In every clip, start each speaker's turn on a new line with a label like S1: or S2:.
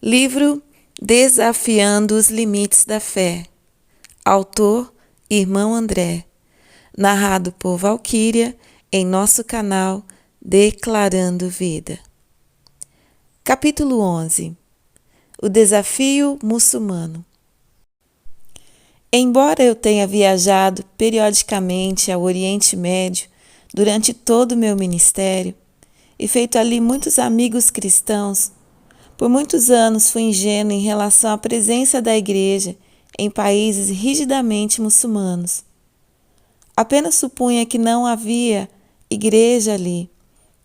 S1: Livro Desafiando os Limites da Fé. Autor, Irmão André. Narrado por Valquíria em nosso canal Declarando Vida. Capítulo 11. O Desafio Muçulmano. Embora eu tenha viajado periodicamente ao Oriente Médio durante todo o meu ministério e feito ali muitos amigos cristãos, por muitos anos fui ingênuo em relação à presença da Igreja em países rigidamente muçulmanos. Apenas supunha que não havia igreja ali,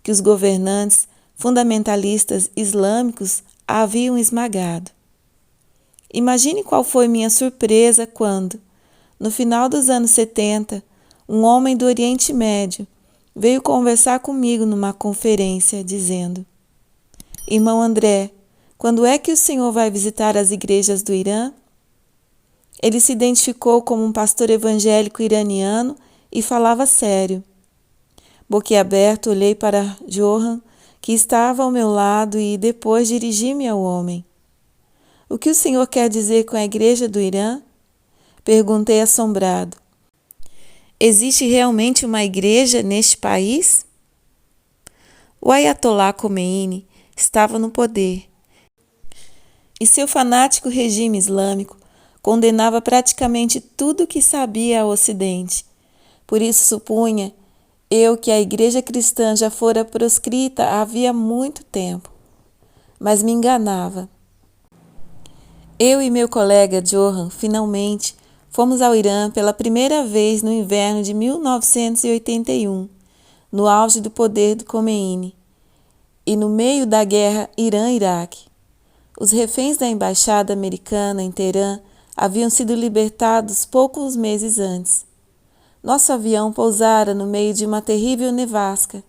S1: que os governantes fundamentalistas islâmicos a haviam esmagado. Imagine qual foi minha surpresa quando, no final dos anos 70, um homem do Oriente Médio veio conversar comigo numa conferência, dizendo: Irmão André, quando é que o senhor vai visitar as igrejas do Irã? Ele se identificou como um pastor evangélico iraniano e falava sério. Boquiaberto, olhei para Johan, que estava ao meu lado, e depois dirigi-me ao homem. O que o senhor quer dizer com a igreja do Irã? Perguntei assombrado. Existe realmente uma igreja neste país? O Ayatollah Khomeini estava no poder e seu fanático regime islâmico condenava praticamente tudo o que sabia ao Ocidente. Por isso supunha eu que a igreja cristã já fora proscrita havia muito tempo. Mas me enganava. Eu e meu colega Johan, finalmente, fomos ao Irã pela primeira vez no inverno de 1981, no auge do poder do Khomeini, e no meio da guerra Irã-Iraque. Os reféns da embaixada americana em Teherã haviam sido libertados poucos meses antes. Nosso avião pousara no meio de uma terrível nevasca.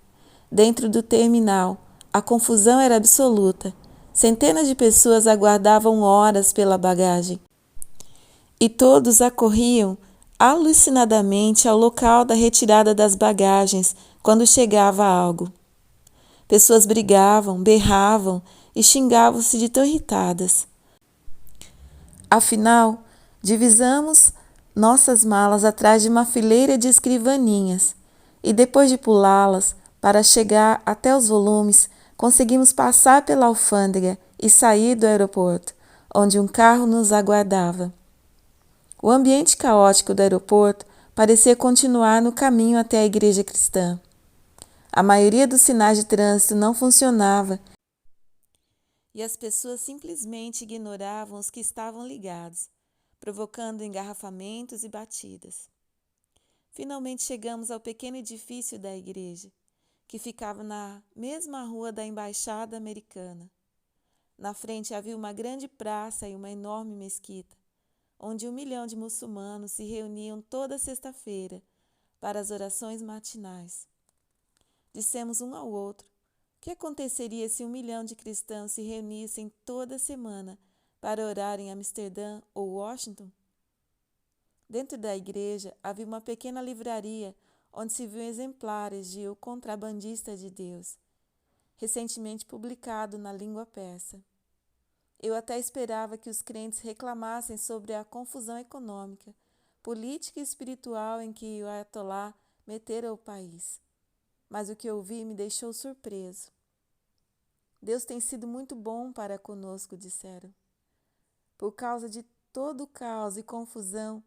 S1: Dentro do terminal, a confusão era absoluta. Centenas de pessoas aguardavam horas pela bagagem. E todos acorriam alucinadamente ao local da retirada das bagagens quando chegava algo. Pessoas brigavam, berravam e xingavam-se de tão irritadas. Afinal, divisamos nossas malas atrás de uma fileira de escrivaninhas e depois de pulá-las para chegar até os volumes, conseguimos passar pela alfândega e sair do aeroporto, onde um carro nos aguardava. O ambiente caótico do aeroporto parecia continuar no caminho até a igreja cristã. A maioria dos sinais de trânsito não funcionava e as pessoas simplesmente ignoravam os que estavam ligados, provocando engarrafamentos e batidas. Finalmente chegamos ao pequeno edifício da igreja, que ficava na mesma rua da embaixada americana. Na frente havia uma grande praça e uma enorme mesquita, onde 1 milhão de muçulmanos se reuniam toda sexta-feira para as orações matinais. Dissemos um ao outro: o que aconteceria se 1 milhão de cristãos se reunissem toda semana para orar em Amsterdã ou Washington? Dentro da igreja havia uma pequena livraria onde se viam exemplares de O Contrabandista de Deus, recentemente publicado na língua persa. Eu até esperava que os crentes reclamassem sobre a confusão econômica, política e espiritual em que o Ayatollah metera o país. Mas o que ouvi me deixou surpreso. Deus tem sido muito bom para conosco, disseram. Por causa de todo o caos e confusão,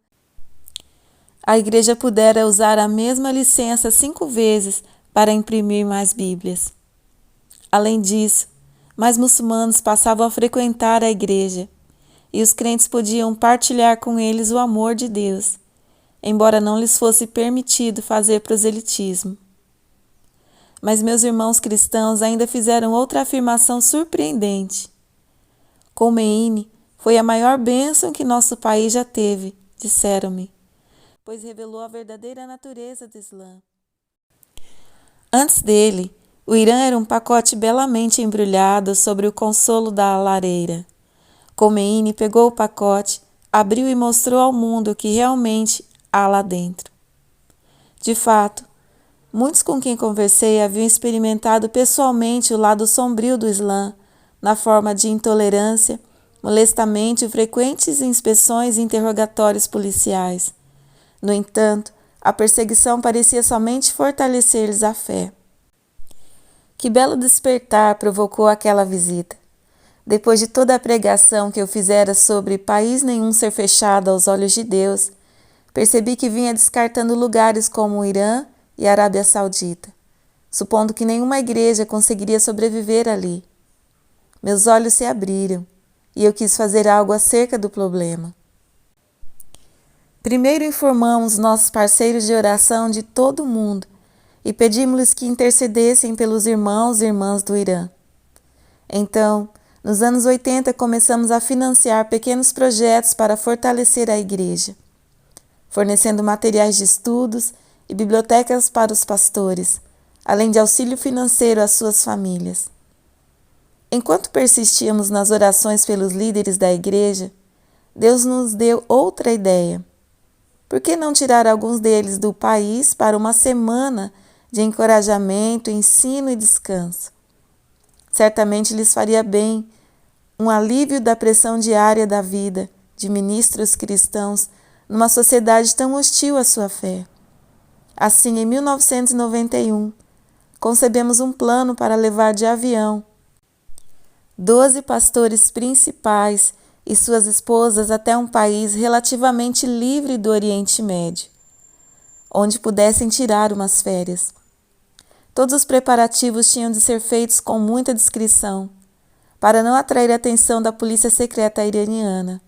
S1: a igreja pudera usar a mesma licença 5 vezes para imprimir mais Bíblias. Além disso, mais muçulmanos passavam a frequentar a igreja e os crentes podiam partilhar com eles o amor de Deus, embora não lhes fosse permitido fazer proselitismo. Mas meus irmãos cristãos ainda fizeram outra afirmação surpreendente. Khomeini foi a maior bênção que nosso país já teve, disseram-me, pois revelou a verdadeira natureza do Islã. Antes dele, o Irã era um pacote belamente embrulhado sobre o consolo da lareira. Khomeini pegou o pacote, abriu e mostrou ao mundo o que realmente há lá dentro. De fato, muitos com quem conversei haviam experimentado pessoalmente o lado sombrio do Islã na forma de intolerância, molestamento e frequentes inspeções e interrogatórios policiais. No entanto, a perseguição parecia somente fortalecer-lhes a fé. Que belo despertar provocou aquela visita! Depois de toda a pregação que eu fizera sobre país nenhum ser fechado aos olhos de Deus, percebi que vinha descartando lugares como o Irã e a Arábia Saudita, supondo que nenhuma igreja conseguiria sobreviver ali. Meus olhos se abriram e eu quis fazer algo acerca do problema. Primeiro informamos nossos parceiros de oração de todo o mundo e pedimos-lhes que intercedessem pelos irmãos e irmãs do Irã. Então, nos anos 80, começamos a financiar pequenos projetos para fortalecer a igreja, fornecendo materiais de estudos e bibliotecas para os pastores, além de auxílio financeiro às suas famílias. Enquanto persistíamos nas orações pelos líderes da igreja, Deus nos deu outra ideia. Por que não tirar alguns deles do país para uma semana de encorajamento, ensino e descanso? Certamente lhes faria bem um alívio da pressão diária da vida de ministros cristãos numa sociedade tão hostil à sua fé. Assim, em 1991, concebemos um plano para levar de avião 12 pastores principais e suas esposas até um país relativamente livre do Oriente Médio, onde pudessem tirar umas férias. Todos os preparativos tinham de ser feitos com muita discrição, para não atrair a atenção da polícia secreta iraniana.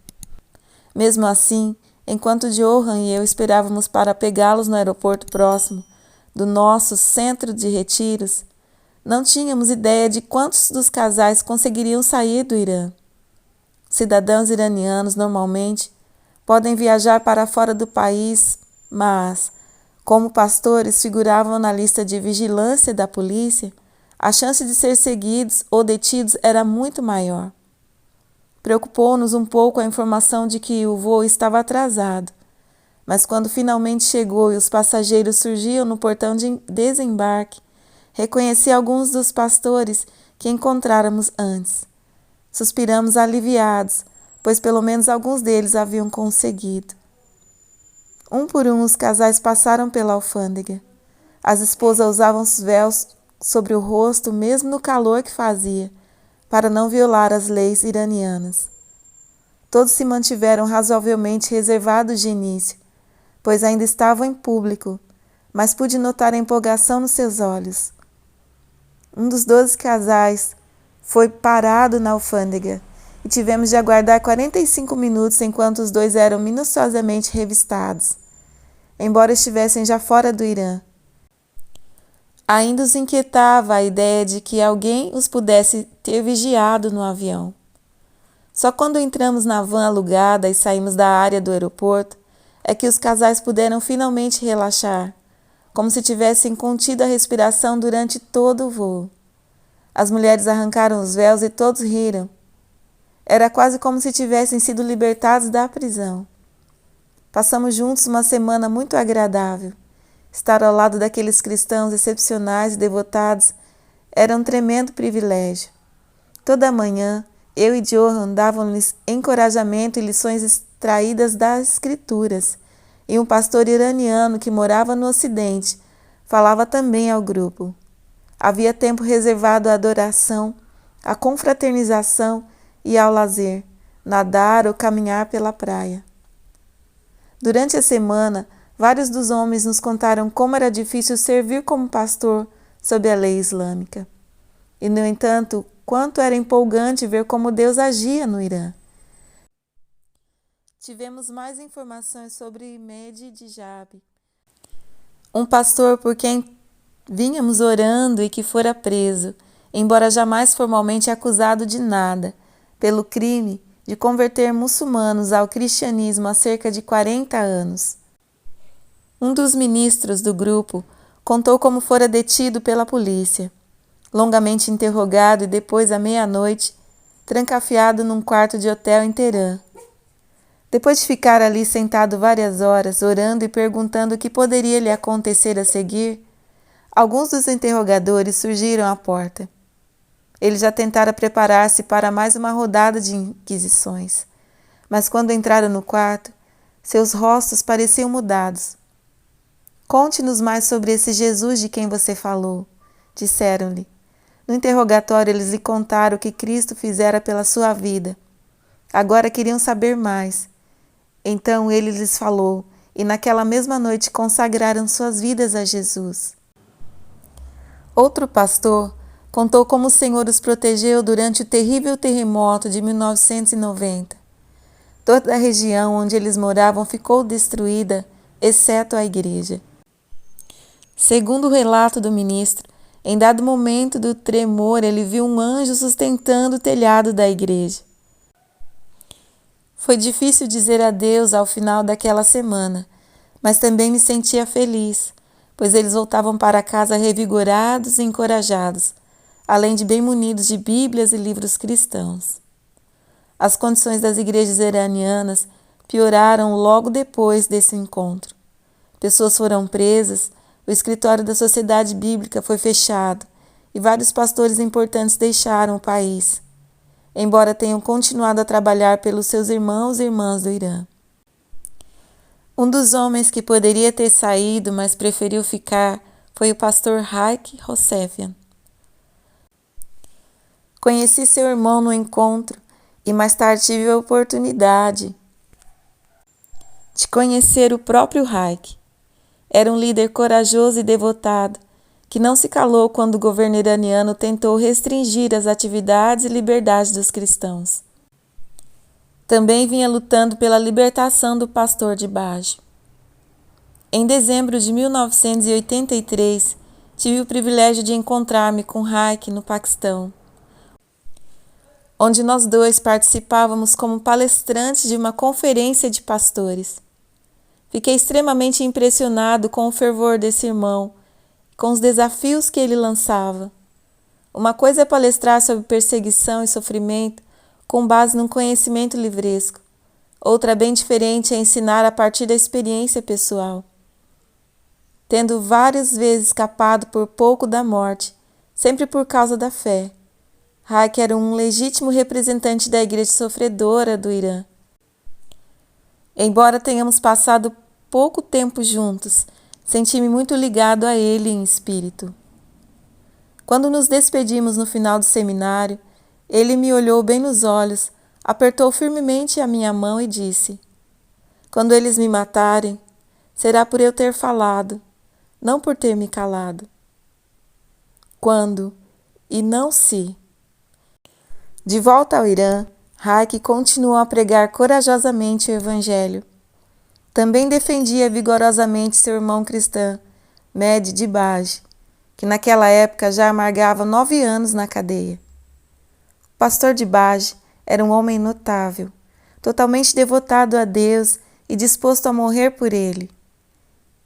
S1: Mesmo assim, enquanto Johan e eu esperávamos para pegá-los no aeroporto próximo do nosso centro de retiros, não tínhamos ideia de quantos dos casais conseguiriam sair do Irã. Cidadãos iranianos normalmente podem viajar para fora do país, mas, como pastores figuravam na lista de vigilância da polícia, a chance de ser seguidos ou detidos era muito maior. Preocupou-nos um pouco a informação de que o voo estava atrasado, mas quando finalmente chegou e os passageiros surgiam no portão de desembarque, reconheci alguns dos pastores que encontráramos antes. Suspiramos aliviados, pois pelo menos alguns deles haviam conseguido. Um por um, os casais passaram pela alfândega. As esposas usavam os véus sobre o rosto, mesmo no calor que fazia, para não violar as leis iranianas. Todos se mantiveram razoavelmente reservados de início, pois ainda estavam em público, mas pude notar a empolgação nos seus olhos. Um dos 12 casais foi parado na alfândega e tivemos de aguardar 45 minutos enquanto os dois eram minuciosamente revistados, embora estivessem já fora do Irã. Ainda os inquietava a ideia de que alguém os pudesse ter vigiado no avião. Só quando entramos na van alugada e saímos da área do aeroporto é que os casais puderam finalmente relaxar, como se tivessem contido a respiração durante todo o voo. As mulheres arrancaram os véus e todos riram. Era quase como se tivessem sido libertados da prisão. Passamos juntos uma semana muito agradável. Estar ao lado daqueles cristãos excepcionais e devotados era um tremendo privilégio. Toda manhã, eu e Johan dávamos-lhes encorajamento e lições extraídas das Escrituras, e um pastor iraniano que morava no Ocidente falava também ao grupo. Havia tempo reservado à adoração, à confraternização e ao lazer, nadar ou caminhar pela praia. Durante a semana, vários dos homens nos contaram como era difícil servir como pastor sob a lei islâmica. E, no entanto, quanto era empolgante ver como Deus agia no Irã. Tivemos mais informações sobre Mehdi Djabi, um pastor por quem vínhamos orando e que fora preso, embora jamais formalmente acusado de nada, pelo crime de converter muçulmanos ao cristianismo há cerca de 40 anos. Um dos ministros do grupo contou como fora detido pela polícia, longamente interrogado e depois, à meia-noite, trancafiado num quarto de hotel em Teherã. Depois de ficar ali sentado várias horas, orando e perguntando o que poderia lhe acontecer a seguir, alguns dos interrogadores surgiram à porta. Ele já tentara preparar-se para mais uma rodada de inquisições, mas quando entraram no quarto, seus rostos pareciam mudados. Conte-nos mais sobre esse Jesus de quem você falou, disseram-lhe. No interrogatório, eles lhe contaram o que Cristo fizera pela sua vida. Agora queriam saber mais. Então ele lhes falou, e naquela mesma noite consagraram suas vidas a Jesus. Outro pastor contou como o Senhor os protegeu durante o terrível terremoto de 1990. Toda a região onde eles moravam ficou destruída, exceto a igreja. Segundo o relato do ministro, em dado momento do tremor, ele viu um anjo sustentando o telhado da igreja. Foi difícil dizer adeus ao final daquela semana, mas também me sentia feliz, pois eles voltavam para casa revigorados e encorajados, além de bem munidos de Bíblias e livros cristãos. As condições das igrejas iranianas pioraram logo depois desse encontro. Pessoas foram presas, o escritório da Sociedade Bíblica foi fechado e vários pastores importantes deixaram o país, embora tenham continuado a trabalhar pelos seus irmãos e irmãs do Irã. Um dos homens que poderia ter saído, mas preferiu ficar, foi o pastor Haik Hossefian. Conheci seu irmão no encontro e mais tarde tive a oportunidade de conhecer o próprio Haik. Era um líder corajoso e devotado, que não se calou quando o governo iraniano tentou restringir as atividades e liberdades dos cristãos. Também vinha lutando pela libertação do pastor de Bajo. Em dezembro de 1983, tive o privilégio de encontrar-me com Haik no Paquistão, onde nós dois participávamos como palestrantes de uma conferência de pastores. Fiquei extremamente impressionado com o fervor desse irmão, com os desafios que ele lançava. Uma coisa é palestrar sobre perseguição e sofrimento com base num conhecimento livresco. Outra bem diferente é ensinar a partir da experiência pessoal. Tendo várias vezes escapado por pouco da morte, sempre por causa da fé, Haik era um legítimo representante da igreja sofredora do Irã. Embora tenhamos passado pouco tempo juntos, senti-me muito ligado a ele em espírito. Quando nos despedimos no final do seminário, ele me olhou bem nos olhos, apertou firmemente a minha mão e disse: "Quando eles me matarem, será por eu ter falado, não por ter me calado." Quando e não se. De volta ao Irã, Haik continuou a pregar corajosamente o Evangelho. Também defendia vigorosamente seu irmão cristão, Mehdi de Baji, que naquela época já amargava 9 anos na cadeia. O pastor de Baji era um homem notável, totalmente devotado a Deus e disposto a morrer por ele.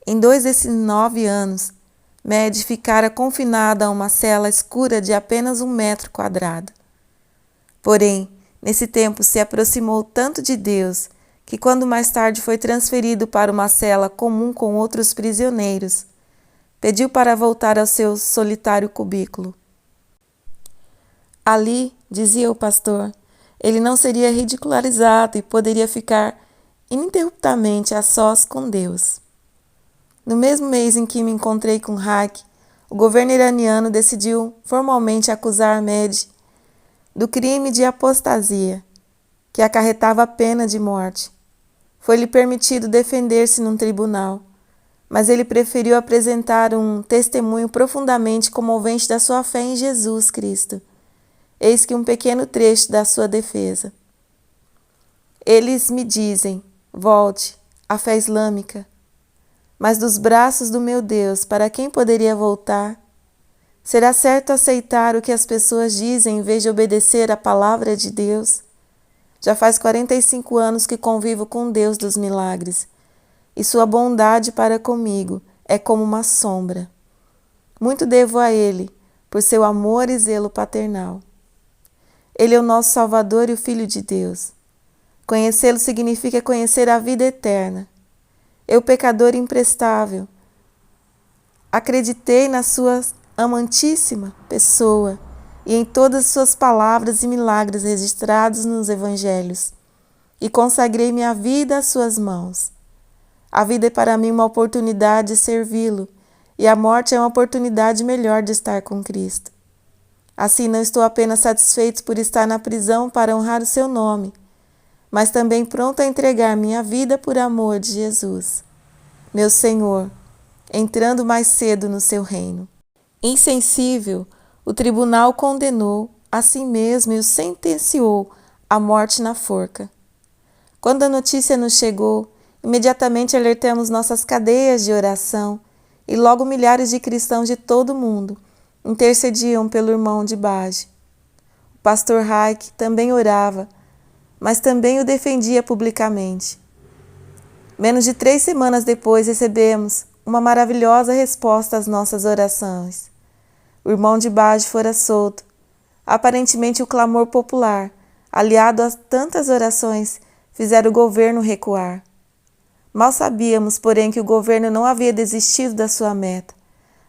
S1: Em 2 desses 9 anos, Mehdi ficara confinado a uma cela escura de apenas 1 metro quadrado. Porém, nesse tempo se aproximou tanto de Deus que quando mais tarde foi transferido para uma cela comum com outros prisioneiros, pediu para voltar ao seu solitário cubículo. Ali, dizia o pastor, ele não seria ridicularizado e poderia ficar ininterruptamente a sós com Deus. No mesmo mês em que me encontrei com Haik, o governo iraniano decidiu formalmente acusar Mehdi do crime de apostasia, que acarretava a pena de morte. Foi-lhe permitido defender-se num tribunal, mas ele preferiu apresentar um testemunho profundamente comovente da sua fé em Jesus Cristo. Eis que um pequeno trecho da sua defesa. Eles me dizem, volte, à fé islâmica. Mas dos braços do meu Deus, para quem poderia voltar? Será certo aceitar o que as pessoas dizem em vez de obedecer à palavra de Deus? Já faz 45 anos que convivo com Deus dos milagres, e sua bondade para comigo é como uma sombra. Muito devo a Ele, por seu amor e zelo paternal. Ele é o nosso Salvador e o Filho de Deus. Conhecê-lo significa conhecer a vida eterna. Eu, pecador imprestável, acreditei na sua amantíssima pessoa e em todas suas palavras e milagres registrados nos evangelhos, e consagrei minha vida às suas mãos. A vida é para mim uma oportunidade de servi-lo, e a morte é uma oportunidade melhor de estar com Cristo. Assim, não estou apenas satisfeito por estar na prisão para honrar o seu nome, mas também pronto a entregar minha vida por amor de Jesus, meu Senhor, entrando mais cedo no seu reino. Insensível, o tribunal condenou a si mesmo e o sentenciou à morte na forca. Quando a notícia nos chegou, imediatamente alertamos nossas cadeias de oração e logo milhares de cristãos de todo o mundo intercediam pelo irmão de Bage. O pastor Hayek também orava, mas também o defendia publicamente. Menos de 3 semanas depois recebemos uma maravilhosa resposta às nossas orações. O irmão de Bage fora solto. Aparentemente o clamor popular, aliado a tantas orações, fizeram o governo recuar. Mal sabíamos, porém, que o governo não havia desistido da sua meta,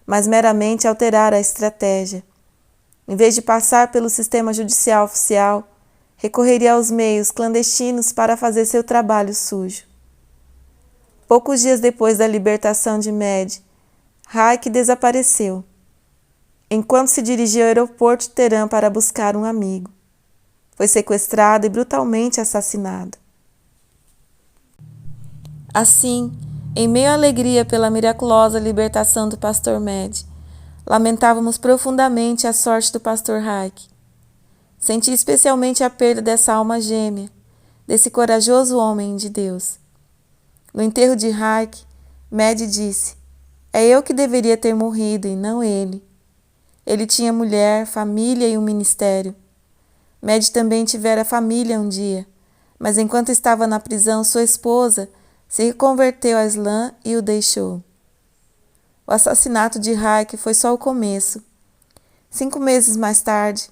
S1: mas meramente alterara a estratégia. Em vez de passar pelo sistema judicial oficial, recorreria aos meios clandestinos para fazer seu trabalho sujo. Poucos dias depois da libertação de Med, Hayek desapareceu, enquanto se dirigia ao aeroporto de Teherã para buscar um amigo. Foi sequestrado e brutalmente assassinado. Assim, em meio à alegria pela miraculosa libertação do pastor Med, lamentávamos profundamente a sorte do pastor Hayek. Senti especialmente a perda dessa alma gêmea, desse corajoso homem de Deus. No enterro de Hayek, Med disse: "É eu que deveria ter morrido e não ele." Ele tinha mulher, família e um ministério. Med também tivera família um dia, mas enquanto estava na prisão, sua esposa se converteu ao Islã e o deixou. O assassinato de Hayek foi só o começo. 5 meses mais tarde,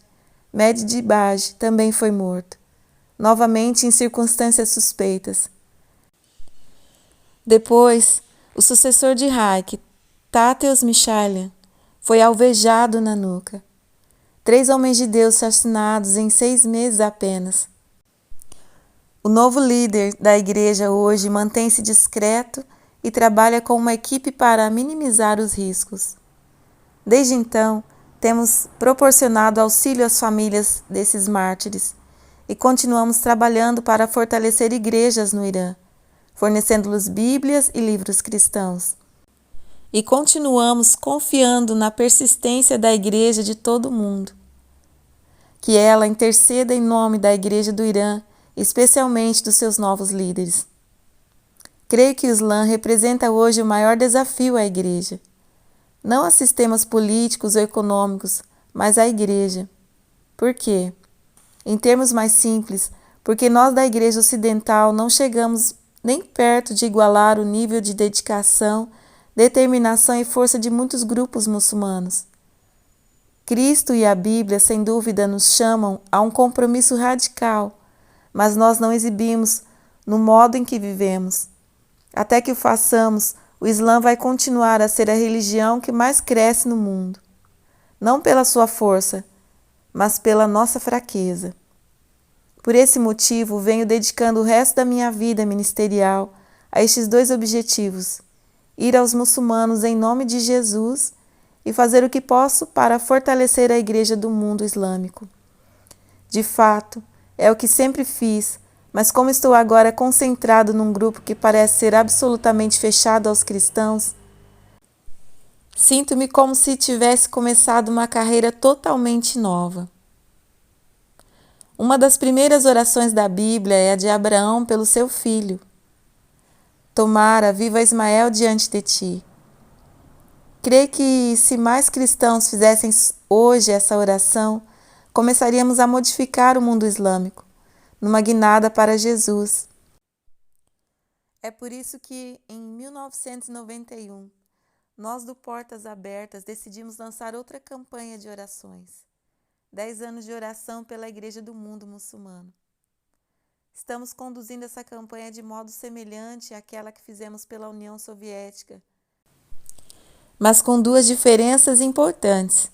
S1: Med de Bage também foi morto, novamente em circunstâncias suspeitas. Depois, o sucessor de Hayek, Tateus Michalian, foi alvejado na nuca. 3 homens de Deus assassinados em 6 meses apenas. O novo líder da igreja hoje mantém-se discreto e trabalha com uma equipe para minimizar os riscos. Desde então, temos proporcionado auxílio às famílias desses mártires e continuamos trabalhando para fortalecer igrejas no Irã, fornecendo-lhes Bíblias e livros cristãos. E continuamos confiando na persistência da igreja de todo o mundo. Que ela interceda em nome da igreja do Irã, especialmente dos seus novos líderes. Creio que o Islã representa hoje o maior desafio à igreja. Não a sistemas políticos ou econômicos, mas à igreja. Por quê? Em termos mais simples, porque nós da igreja ocidental não chegamos nem perto de igualar o nível de dedicação, determinação e força de muitos grupos muçulmanos. Cristo e a Bíblia, sem dúvida, nos chamam a um compromisso radical, mas nós não exibimos no modo em que vivemos. Até que o façamos, o Islã vai continuar a ser a religião que mais cresce no mundo, não pela sua força, mas pela nossa fraqueza. Por esse motivo, venho dedicando o resto da minha vida ministerial a estes 2 objetivos: ir aos muçulmanos em nome de Jesus e fazer o que posso para fortalecer a igreja do mundo islâmico. De fato, é o que sempre fiz, mas como estou agora concentrado num grupo que parece ser absolutamente fechado aos cristãos, sinto-me como se tivesse começado uma carreira totalmente nova. Uma das primeiras orações da Bíblia é a de Abraão pelo seu filho. Tomara, viva Ismael diante de ti. Creio que se mais cristãos fizessem hoje essa oração, começaríamos a modificar o mundo islâmico, numa guinada para Jesus. É por isso que, em 1991, nós do Portas Abertas decidimos lançar outra campanha de orações. 10 anos de oração pela Igreja do Mundo Muçulmano. Estamos conduzindo essa campanha de modo semelhante àquela que fizemos pela União Soviética, mas com 2 diferenças importantes.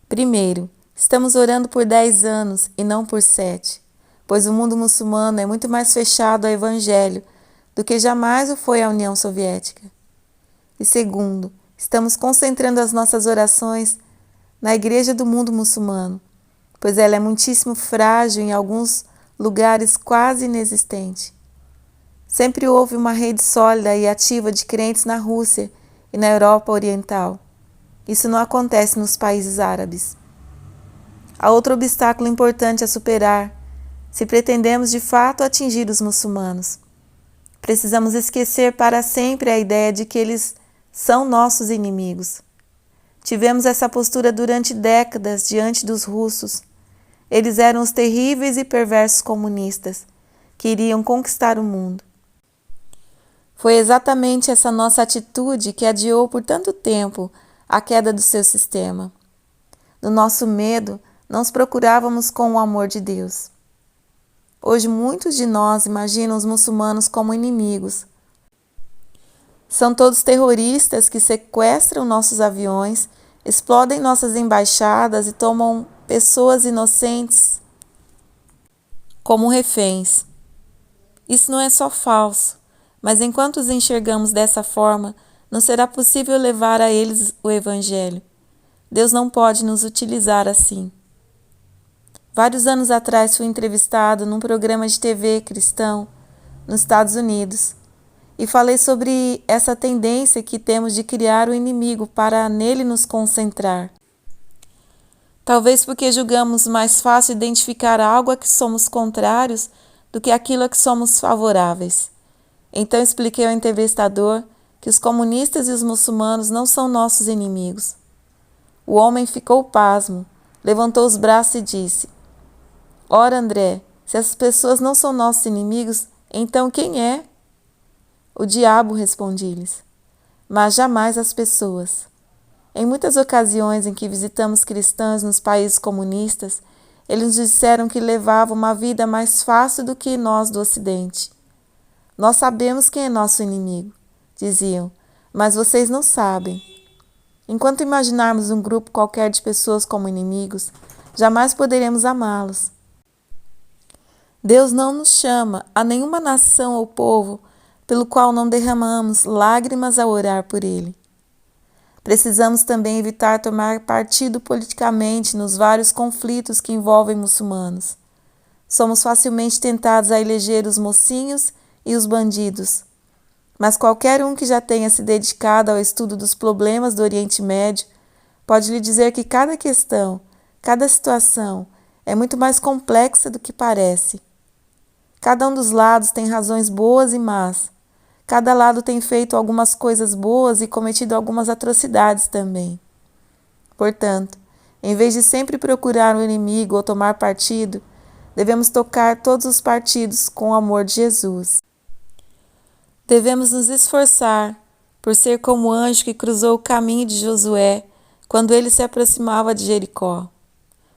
S1: Primeiro, Estamos orando por 10 anos e não por 7, pois o mundo muçulmano é muito mais fechado ao Evangelho do que jamais o foi a União Soviética. E segundo, estamos concentrando as nossas orações na Igreja do mundo muçulmano, pois ela é muitíssimo frágil, em alguns lugares quase inexistente. Sempre houve uma rede sólida e ativa de crentes na Rússia e na Europa Oriental. Isso não acontece nos países árabes. Há outro obstáculo importante a superar, se pretendemos de fato atingir os muçulmanos. Precisamos esquecer para sempre a ideia de que eles são nossos inimigos. Tivemos essa postura durante décadas diante dos russos. Eles eram os terríveis e perversos comunistas que iriam conquistar o mundo. Foi exatamente essa nossa atitude que adiou por tanto tempo a queda do seu sistema. No nosso medo, não os procurávamos com o amor de Deus. Hoje muitos de nós imaginam os muçulmanos como inimigos. São todos terroristas que sequestram nossos aviões, explodem nossas embaixadas e tomam pessoas inocentes como reféns. Isso não é só falso, mas enquanto os enxergamos dessa forma, não será possível levar a eles o Evangelho. Deus não pode nos utilizar assim. Vários anos atrás fui entrevistado num programa de TV cristão nos Estados Unidos e falei sobre essa tendência que temos de criar o inimigo para nele nos concentrar. Talvez porque julgamos mais fácil identificar algo a que somos contrários do que aquilo a que somos favoráveis. Então expliquei ao entrevistador que os comunistas e os muçulmanos não são nossos inimigos. O homem ficou pasmo, levantou os braços e disse: "Ora, André, se essas pessoas não são nossos inimigos, então quem é?" "O diabo", respondi-lhes, "mas jamais as pessoas." Em muitas ocasiões em que visitamos cristãos nos países comunistas, eles nos disseram que levavam uma vida mais fácil do que nós do Ocidente. "Nós sabemos quem é nosso inimigo", diziam, "mas vocês não sabem." Enquanto imaginarmos um grupo qualquer de pessoas como inimigos, jamais poderemos amá-los. Deus não nos chama a nenhuma nação ou povo pelo qual não derramamos lágrimas ao orar por ele. Precisamos também evitar tomar partido politicamente nos vários conflitos que envolvem muçulmanos. Somos facilmente tentados a eleger os mocinhos e os bandidos. Mas qualquer um que já tenha se dedicado ao estudo dos problemas do Oriente Médio pode lhe dizer que cada questão, cada situação é muito mais complexa do que parece. Cada um dos lados tem razões boas e más. Cada lado tem feito algumas coisas boas e cometido algumas atrocidades também. Portanto, em vez de sempre procurar o inimigo ou tomar partido, devemos tocar todos os partidos com o amor de Jesus. Devemos nos esforçar por ser como o anjo que cruzou o caminho de Josué quando ele se aproximava de Jericó.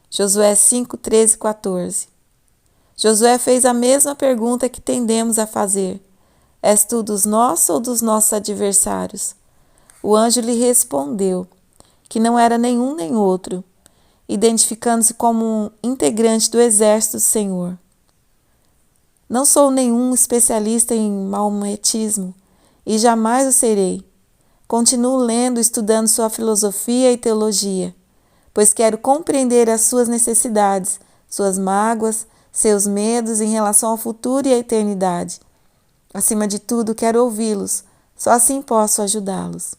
S1: Josué 5, 13 e 14. Josué fez a mesma pergunta que tendemos a fazer: "És tu dos nossos ou dos nossos adversários?" O anjo lhe respondeu que não era nenhum nem outro, identificando-se como um integrante do exército do Senhor. Não sou nenhum especialista em maometismo e jamais o serei. Continuo lendo e estudando sua filosofia e teologia, pois quero compreender as suas necessidades, suas mágoas, seus medos em relação ao futuro e à eternidade. Acima de tudo, quero ouvi-los, só assim posso ajudá-los.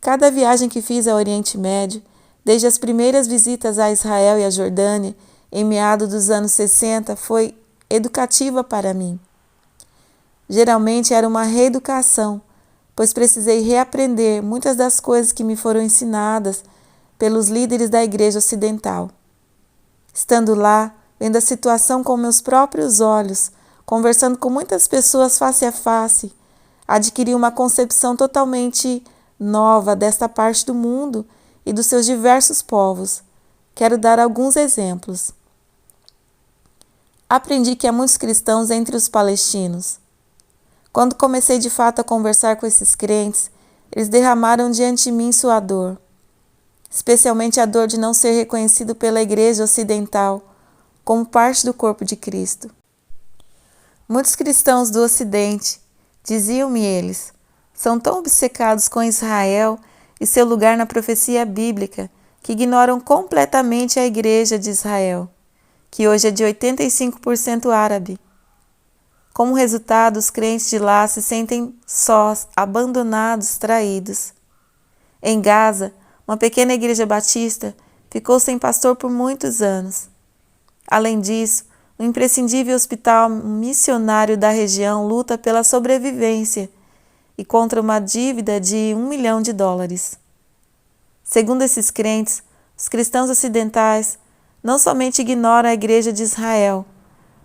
S1: Cada viagem que fiz ao Oriente Médio, desde as primeiras visitas a Israel e a Jordânia, em meados dos anos 60, foi educativa para mim. Geralmente era uma reeducação, pois precisei reaprender muitas das coisas que me foram ensinadas pelos líderes da Igreja Ocidental. Estando lá, vendo a situação com meus próprios olhos, conversando com muitas pessoas face a face, adquiri uma concepção totalmente nova desta parte do mundo e dos seus diversos povos. Quero dar alguns exemplos. Aprendi que há muitos cristãos entre os palestinos. Quando comecei de fato a conversar com esses crentes, eles derramaram diante de mim sua dor. especialmente a dor de não ser reconhecido pela Igreja Ocidental como parte do corpo de Cristo. Muitos cristãos do Ocidente, diziam-me eles, são tão obcecados com Israel e seu lugar na profecia bíblica que ignoram completamente a Igreja de Israel, que hoje é de 85% árabe. Como resultado, os crentes de lá se sentem sós, abandonados, traídos. Em Gaza, uma pequena igreja batista ficou sem pastor por muitos anos. Além disso, o imprescindível hospital missionário da região luta pela sobrevivência e contra uma dívida de $1 milhão. Segundo esses crentes, os cristãos ocidentais não somente ignoram a Igreja de Israel,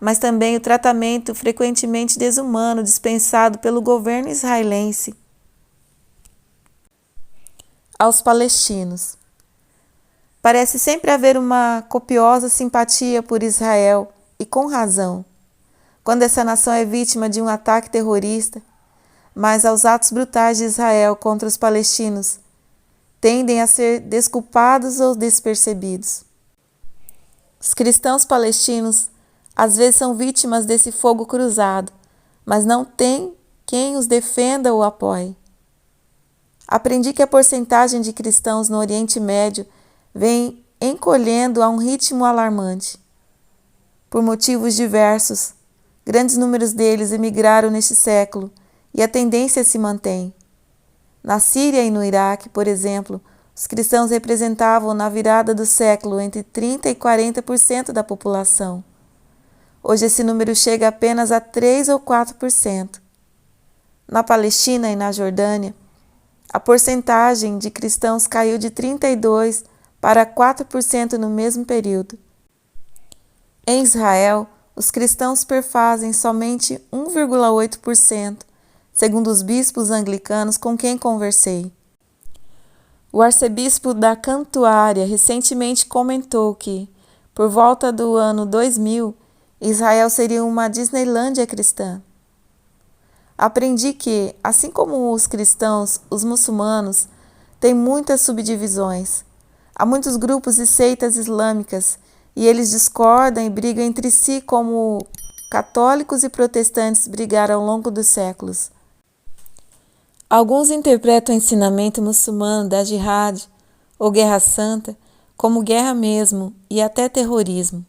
S1: mas também o tratamento frequentemente desumano dispensado pelo governo israelense aos palestinos. Parece sempre haver uma copiosa simpatia por Israel, e com razão, quando essa nação é vítima de um ataque terrorista, mas aos atos brutais de Israel contra os palestinos tendem a ser desculpados ou despercebidos. Os cristãos palestinos às vezes são vítimas desse fogo cruzado, mas não tem quem os defenda ou apoie. Aprendi que a porcentagem de cristãos no Oriente Médio vem encolhendo a um ritmo alarmante. Por motivos diversos, grandes números deles emigraram neste século e a tendência se mantém. Na Síria e no Iraque, por exemplo, os cristãos representavam na virada do século entre 30% e 40% da população. Hoje esse número chega apenas a 3% ou 4%. Na Palestina e na Jordânia, a porcentagem de cristãos caiu de 32% para 4% no mesmo período. Em Israel, os cristãos perfazem somente 1,8%, segundo os bispos anglicanos com quem conversei. O arcebispo da Cantuária recentemente comentou que, por volta do ano 2000, Israel seria uma Disneylândia cristã. Aprendi que, assim como os cristãos, os muçulmanos têm muitas subdivisões. Há muitos grupos e seitas islâmicas e eles discordam e brigam entre si como católicos e protestantes brigaram ao longo dos séculos. Alguns interpretam o ensinamento muçulmano da jihad ou guerra santa como guerra mesmo e até terrorismo,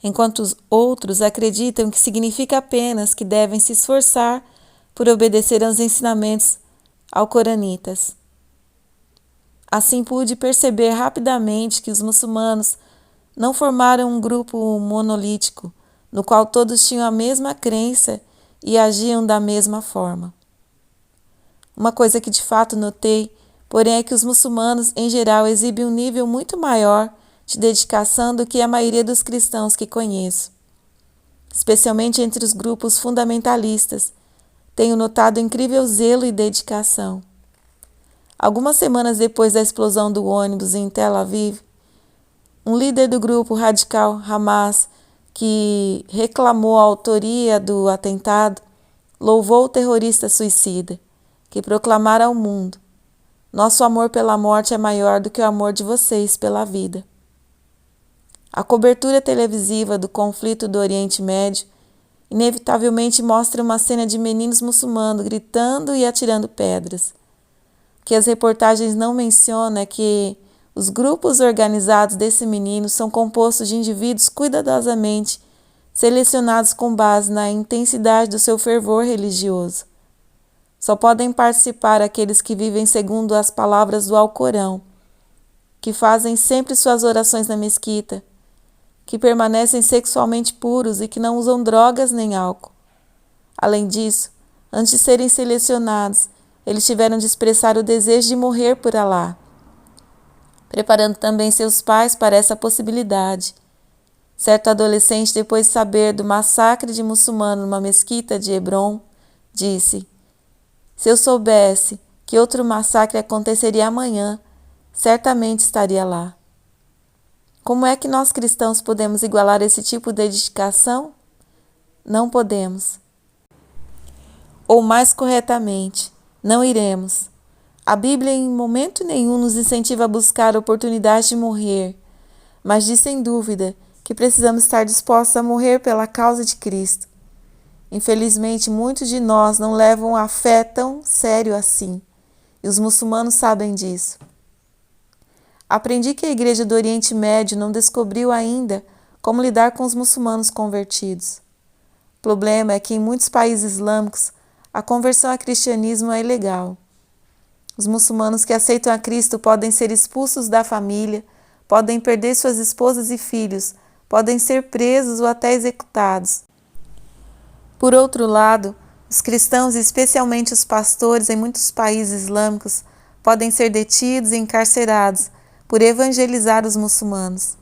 S1: enquanto os outros acreditam que significa apenas que devem se esforçar por obedecer aos ensinamentos alcoranitas. Assim pude perceber rapidamente que os muçulmanos não formaram um grupo monolítico, no qual todos tinham a mesma crença e agiam da mesma forma. Uma coisa que de fato notei, porém, é que os muçulmanos, em geral, exibem um nível muito maior de dedicação do que a maioria dos cristãos que conheço. Especialmente entre os grupos fundamentalistas, tenho notado incrível zelo e dedicação. Algumas semanas depois da explosão do ônibus em Tel Aviv, um líder do grupo radical Hamas, que reclamou a autoria do atentado, louvou o terrorista suicida, que proclamara ao mundo: nosso amor pela morte é maior do que o amor de vocês pela vida. A cobertura televisiva do conflito do Oriente Médio inevitavelmente mostra uma cena de meninos muçulmanos gritando e atirando pedras. O que as reportagens não mencionam é que os grupos organizados desses meninos são compostos de indivíduos cuidadosamente selecionados com base na intensidade do seu fervor religioso. Só podem participar aqueles que vivem segundo as palavras do Alcorão, que fazem sempre suas orações na mesquita, que permanecem sexualmente puros e que não usam drogas nem álcool. Além disso, antes de serem selecionados, eles tiveram de expressar o desejo de morrer por Alá, preparando também seus pais para essa possibilidade. Certo adolescente, depois de saber do massacre de muçulmanos numa mesquita de Hebron, disse: se eu soubesse que outro massacre aconteceria amanhã, certamente estaria lá. Como é que nós cristãos podemos igualar esse tipo de dedicação? Não podemos. Ou mais corretamente, não iremos. A Bíblia em momento nenhum nos incentiva a buscar a oportunidade de morrer, mas diz sem dúvida que precisamos estar dispostos a morrer pela causa de Cristo. Infelizmente, muitos de nós não levam a fé tão sério assim, e os muçulmanos sabem disso. Aprendi que a Igreja do Oriente Médio não descobriu ainda como lidar com os muçulmanos convertidos. O problema é que em muitos países islâmicos a conversão ao cristianismo é ilegal. Os muçulmanos que aceitam a Cristo podem ser expulsos da família, podem perder suas esposas e filhos, podem ser presos ou até executados. Por outro lado, os cristãos, especialmente os pastores em muitos países islâmicos, podem ser detidos e encarcerados por evangelizar os muçulmanos.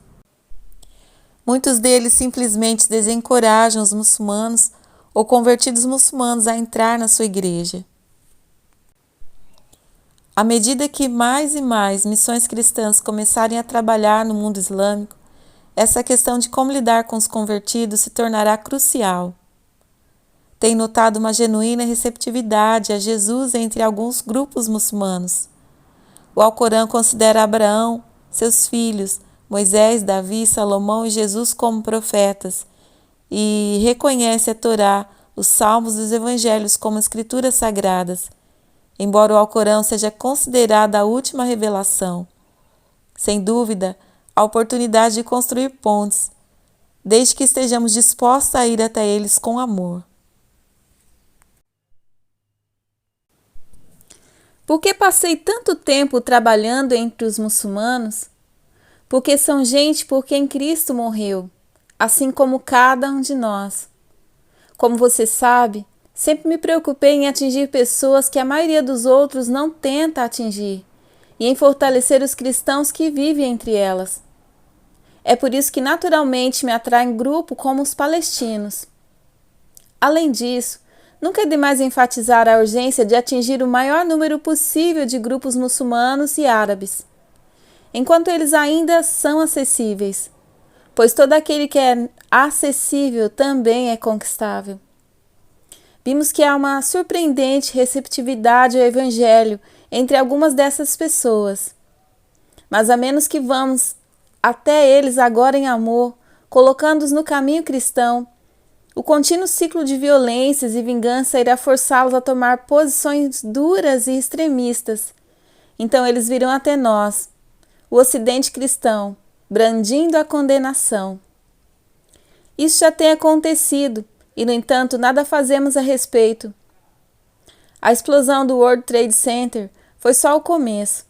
S1: Muitos deles simplesmente desencorajam os muçulmanos ou convertidos muçulmanos a entrar na sua igreja. À medida que mais e mais missões cristãs começarem a trabalhar no mundo islâmico, essa questão de como lidar com os convertidos se tornará crucial. Tenho notado uma genuína receptividade a Jesus entre alguns grupos muçulmanos. O Alcorão considera Abraão, seus filhos, Moisés, Davi, Salomão e Jesus como profetas e reconhece a Torá, os Salmos e os Evangelhos como escrituras sagradas, embora o Alcorão seja considerada a última revelação. Sem dúvida, a oportunidade de construir pontes, desde que estejamos dispostos a ir até eles com amor. Por que passei tanto tempo trabalhando entre os muçulmanos? Porque são gente por quem Cristo morreu, assim como cada um de nós. Como você sabe, sempre me preocupei em atingir pessoas que a maioria dos outros não tenta atingir, e em fortalecer os cristãos que vivem entre elas. É por isso que naturalmente me atraem grupos como os palestinos. Além disso, nunca é demais enfatizar a urgência de atingir o maior número possível de grupos muçulmanos e árabes, enquanto eles ainda são acessíveis, pois todo aquele que é acessível também é conquistável. Vimos que há uma surpreendente receptividade ao Evangelho entre algumas dessas pessoas, mas a menos que vamos até eles agora em amor, colocando-os no caminho cristão, o contínuo ciclo de violências e vingança irá forçá-los a tomar posições duras e extremistas. Então eles virão até nós, o Ocidente cristão, brandindo a condenação. Isso já tem acontecido e, no entanto, nada fazemos a respeito. A explosão do World Trade Center foi só o começo.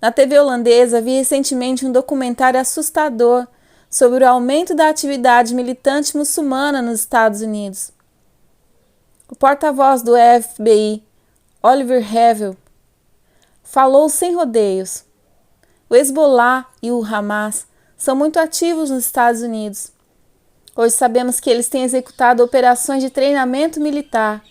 S1: Na TV holandesa vi recentemente um documentário assustador sobre o aumento da atividade militante muçulmana nos Estados Unidos. O porta-voz do FBI, Oliver Revel, falou sem rodeios. O Hezbollah e o Hamas são muito ativos nos Estados Unidos. Hoje sabemos que eles têm executado operações de treinamento militar,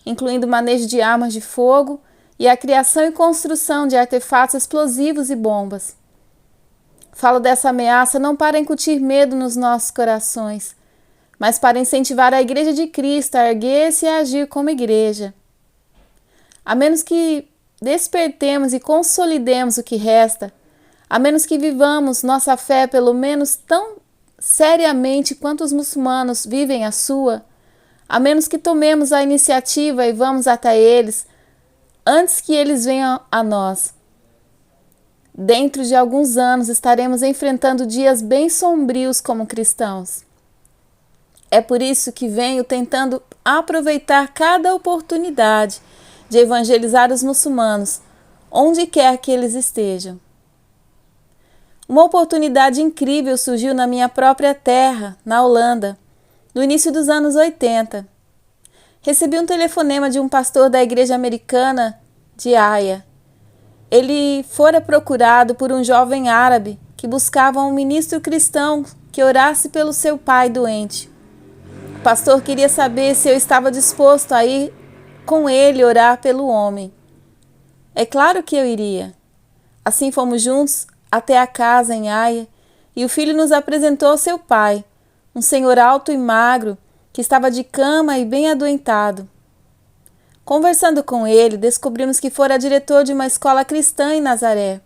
S1: incluindo o manejo de armas de fogo e a criação e construção de artefatos explosivos e bombas. Falo dessa ameaça não para incutir medo nos nossos corações, mas para incentivar a Igreja de Cristo a erguer-se e a agir como igreja. A menos que despertemos e consolidemos o que resta, a menos que vivamos nossa fé pelo menos tão seriamente quanto os muçulmanos vivem a sua, a menos que tomemos a iniciativa e vamos até eles, antes que eles venham a nós. Dentro de alguns anos estaremos enfrentando dias bem sombrios como cristãos. É por isso que venho tentando aproveitar cada oportunidade de evangelizar os muçulmanos, onde quer que eles estejam. Uma oportunidade incrível surgiu na minha própria terra, na Holanda, no início dos anos 80. Recebi um telefonema de um pastor da igreja americana de Haia. Ele fora procurado por um jovem árabe que buscava um ministro cristão que orasse pelo seu pai doente. O pastor queria saber se eu estava disposto a ir com ele orar pelo homem. É claro que eu iria. Assim fomos juntos até a casa em Haia e o filho nos apresentou ao seu pai, um senhor alto e magro que estava de cama e bem adoentado. Conversando com ele, descobrimos que fora diretor de uma escola cristã em Nazaré.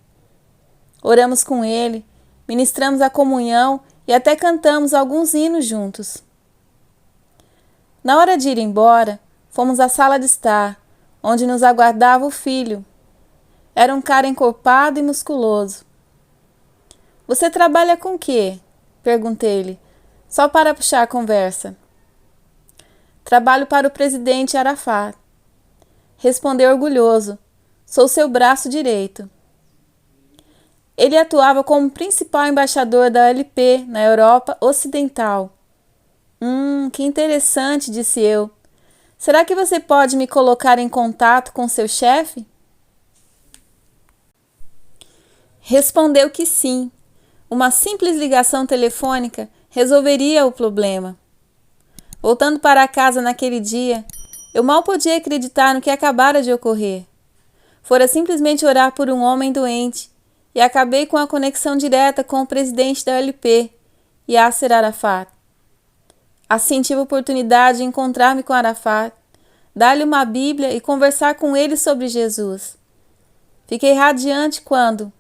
S1: Oramos com ele, ministramos a comunhão e até cantamos alguns hinos juntos. Na hora de ir embora, fomos à sala de estar, onde nos aguardava o filho. Era um cara encorpado e musculoso. Você trabalha com o quê? Perguntei-lhe, só para puxar a conversa. Trabalho para o presidente Arafat. Respondeu orgulhoso, sou seu braço direito. Ele atuava como principal embaixador da OLP na Europa Ocidental. Que interessante, disse eu. Será que você pode me colocar em contato com seu chefe? Respondeu que sim. Uma simples ligação telefônica resolveria o problema. Voltando para casa naquele dia, eu mal podia acreditar no que acabara de ocorrer. Fora simplesmente orar por um homem doente e acabei com a conexão direta com o presidente da OLP, Yasser Arafat. Assim tive a oportunidade de encontrar-me com Arafat, dar-lhe uma Bíblia e conversar com ele sobre Jesus. Fiquei radiante quando,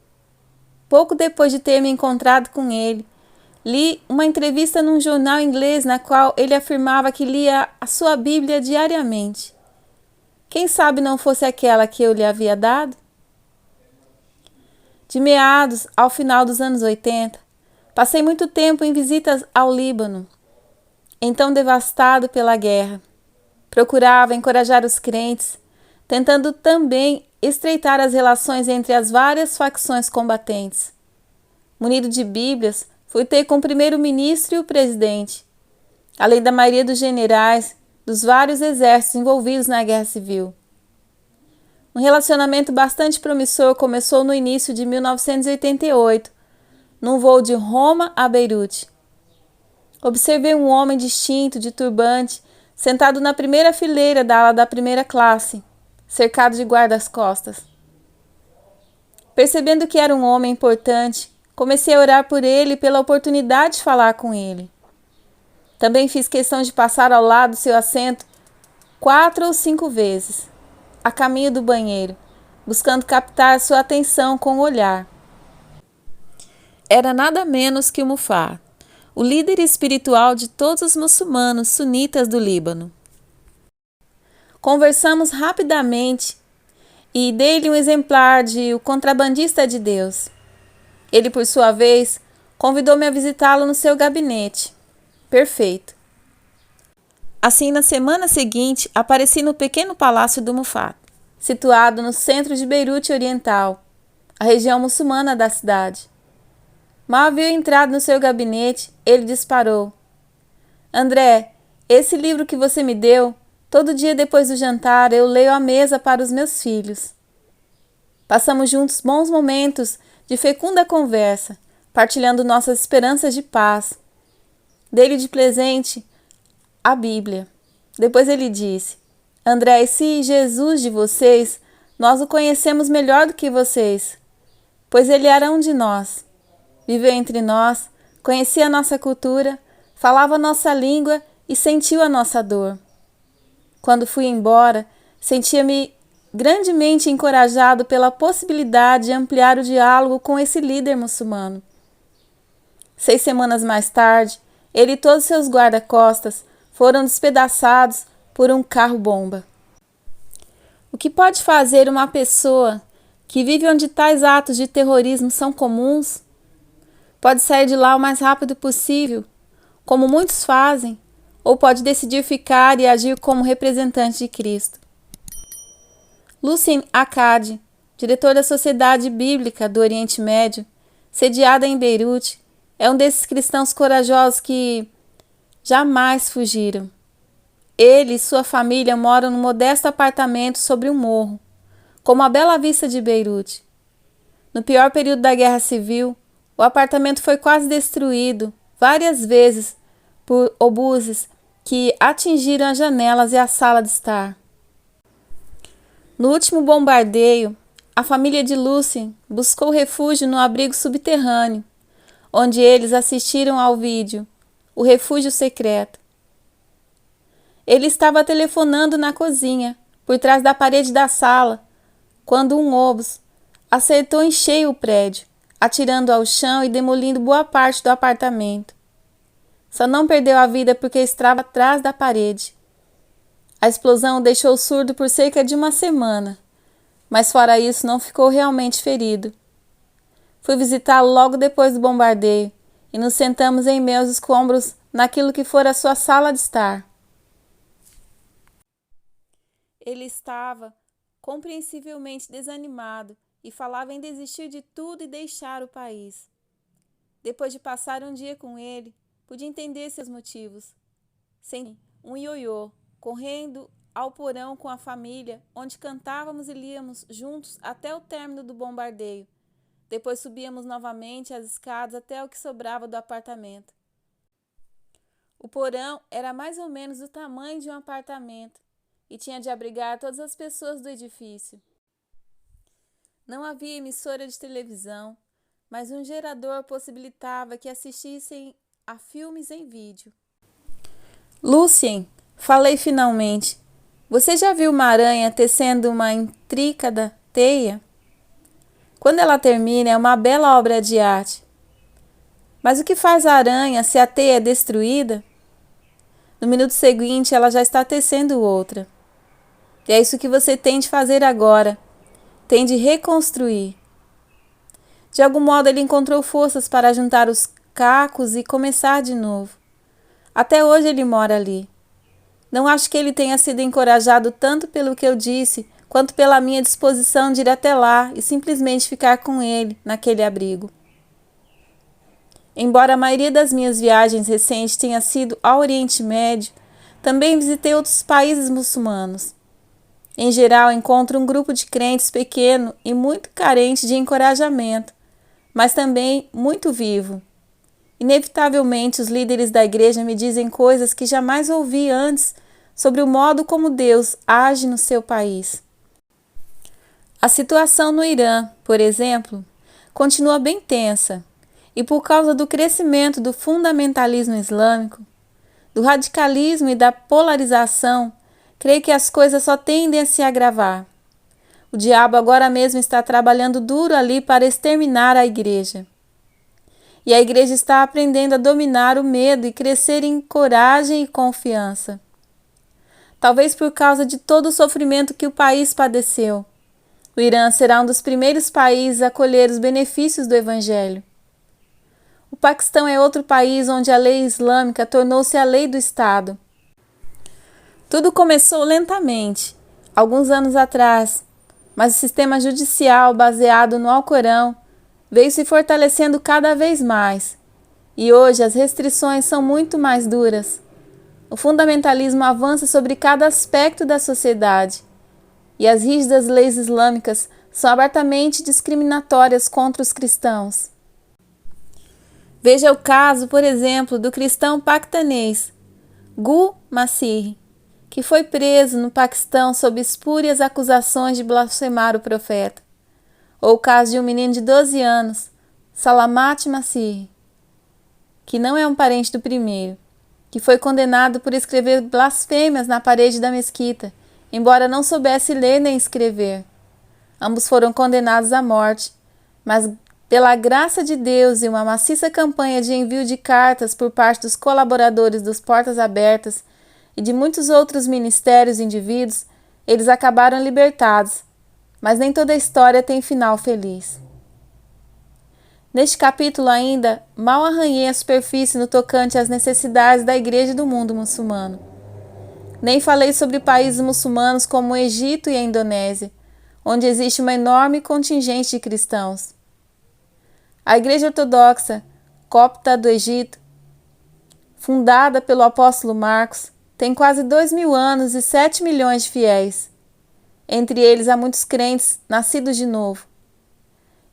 S1: pouco depois de ter me encontrado com ele, li uma entrevista num jornal inglês na qual ele afirmava que lia a sua Bíblia diariamente. Quem sabe não fosse aquela que eu lhe havia dado? De meados ao final dos anos 80, passei muito tempo em visitas ao Líbano, então devastado pela guerra. Procurava encorajar os crentes, tentando também estreitar as relações entre as várias facções combatentes. Munido de Bíblias, fui ter com o primeiro-ministro e o presidente, além da maioria dos generais dos vários exércitos envolvidos na Guerra Civil. Um relacionamento bastante promissor começou no início de 1988, num voo de Roma a Beirute. Observei um homem distinto, de turbante, sentado na primeira fileira da ala da primeira classe, cercado de guardas-costas. Percebendo que era um homem importante, comecei a orar por ele e pela oportunidade de falar com ele. Também fiz questão de passar ao lado do seu assento 4 ou 5 vezes, a caminho do banheiro, buscando captar sua atenção com o olhar. Era nada menos que o Mufar, o líder espiritual de todos os muçulmanos sunitas do Líbano. Conversamos rapidamente e dei-lhe um exemplar de O Contrabandista de Deus. Ele, por sua vez, convidou-me a visitá-lo no seu gabinete. Perfeito. Assim, na semana seguinte, apareci no pequeno palácio do Mufat, situado no centro de Beirute Oriental, a região muçulmana da cidade. Mal havia entrado no seu gabinete, ele disparou. André, esse livro que você me deu, todo dia depois do jantar eu leio à mesa para os meus filhos. Passamos juntos bons momentos de fecunda conversa, partilhando nossas esperanças de paz. Dei-lhe de presente a Bíblia. Depois ele disse, André, esse Jesus de vocês, nós o conhecemos melhor do que vocês, pois ele era um de nós. Viveu entre nós, conhecia a nossa cultura, falava a nossa língua e sentiu a nossa dor. Quando fui embora, sentia-me grandemente encorajado pela possibilidade de ampliar o diálogo com esse líder muçulmano. 6 semanas mais tarde, ele e todos seus guarda-costas foram despedaçados por um carro-bomba. O que pode fazer uma pessoa que vive onde tais atos de terrorismo são comuns? Pode sair de lá o mais rápido possível, como muitos fazem, ou pode decidir ficar e agir como representante de Cristo. Lucien Akkad, diretor da Sociedade Bíblica do Oriente Médio, sediada em Beirute, é um desses cristãos corajosos que jamais fugiram. Ele e sua família moram num modesto apartamento sobre um morro, com uma bela vista de Beirute. No pior período da Guerra Civil, o apartamento foi quase destruído várias vezes por obuses que atingiram as janelas e a sala de estar. No último bombardeio, a família de Lucien buscou refúgio no abrigo subterrâneo, onde eles assistiram ao vídeo O Refúgio Secreto. Ele estava telefonando na cozinha, por trás da parede da sala, quando um obus acertou em cheio o prédio, atirando ao chão e demolindo boa parte do apartamento. Só não perdeu a vida porque estava atrás da parede. A explosão o deixou surdo por cerca de uma semana, mas fora isso não ficou realmente ferido. Fui visitá-lo logo depois do bombardeio e nos sentamos em meus escombros naquilo que fora sua sala de estar. Ele estava compreensivelmente desanimado e falava em desistir de tudo e deixar o país. Depois de passar um dia com ele, pude entender seus motivos. Sem um ioiô, correndo ao porão com a família, onde cantávamos e líamos juntos até o término do bombardeio. Depois subíamos novamente as escadas até o que sobrava do apartamento. O porão era mais ou menos do tamanho de um apartamento e tinha de abrigar todas as pessoas do edifício. Não havia emissora de televisão, mas um gerador possibilitava que assistissem a filmes em vídeo. Lucien, falei finalmente, você já viu uma aranha tecendo uma intricada teia? Quando ela termina, é uma bela obra de arte. Mas o que faz a aranha se a teia é destruída? No minuto seguinte, ela já está tecendo outra. E é isso que você tem de fazer agora. Tem de reconstruir. De algum modo, ele encontrou forças para juntar os cacos e começar de novo. Até hoje ele mora ali. Não acho que ele tenha sido encorajado tanto pelo que eu disse, quanto pela minha disposição de ir até lá e simplesmente ficar com ele naquele abrigo. Embora a maioria das minhas viagens recentes tenha sido ao Oriente Médio, também visitei outros países muçulmanos. Em geral, encontro um grupo de crentes pequeno e muito carente de encorajamento, mas também muito vivo. Inevitavelmente, os líderes da igreja me dizem coisas que jamais ouvi antes sobre o modo como Deus age no seu país. A situação no Irã, por exemplo, continua bem tensa, e por causa do crescimento do fundamentalismo islâmico, do radicalismo e da polarização, creio que as coisas só tendem a se agravar. O diabo agora mesmo está trabalhando duro ali para exterminar a igreja. E a igreja está aprendendo a dominar o medo e crescer em coragem e confiança. Talvez por causa de todo o sofrimento que o país padeceu, o Irã será um dos primeiros países a colher os benefícios do Evangelho. O Paquistão é outro país onde a lei islâmica tornou-se a lei do Estado. Tudo começou lentamente, alguns anos atrás, mas o sistema judicial baseado no Alcorão veio se fortalecendo cada vez mais, e hoje as restrições são muito mais duras. O fundamentalismo avança sobre cada aspecto da sociedade, e as rígidas leis islâmicas são abertamente discriminatórias contra os cristãos. Veja o caso, por exemplo, do cristão paquistanês Gul Masih, que foi preso no Paquistão sob espúrias acusações de blasfemar o profeta. Ou o caso de um menino de 12 anos, Salamat Masih, que não é um parente do primeiro, que foi condenado por escrever blasfêmias na parede da mesquita, embora não soubesse ler nem escrever. Ambos foram condenados à morte, mas pela graça de Deus e uma maciça campanha de envio de cartas por parte dos colaboradores dos Portas Abertas e de muitos outros ministérios e indivíduos, eles acabaram libertados, mas nem toda a história tem final feliz. Neste capítulo ainda, mal arranhei a superfície no tocante às necessidades da igreja do mundo muçulmano. Nem falei sobre países muçulmanos como o Egito e a Indonésia, onde existe uma enorme contingente de cristãos. A Igreja Ortodoxa Copta do Egito, fundada pelo apóstolo Marcos, tem quase 2.000 anos e 7 milhões de fiéis. Entre eles há muitos crentes nascidos de novo.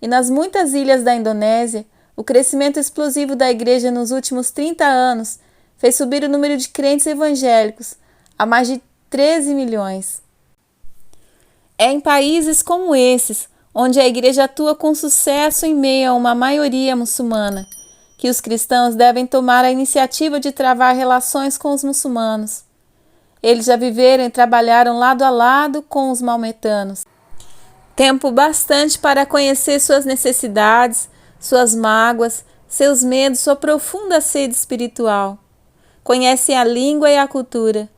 S1: E nas muitas ilhas da Indonésia, o crescimento explosivo da igreja nos últimos 30 anos fez subir o número de crentes evangélicos a mais de 13 milhões. É em países como esses, onde a igreja atua com sucesso em meio a uma maioria muçulmana, que os cristãos devem tomar a iniciativa de travar relações com os muçulmanos. Eles já viveram e trabalharam lado a lado com os maometanos. Tempo bastante para conhecer suas necessidades, suas mágoas, seus medos, sua profunda sede espiritual. Conhecem a língua e a cultura.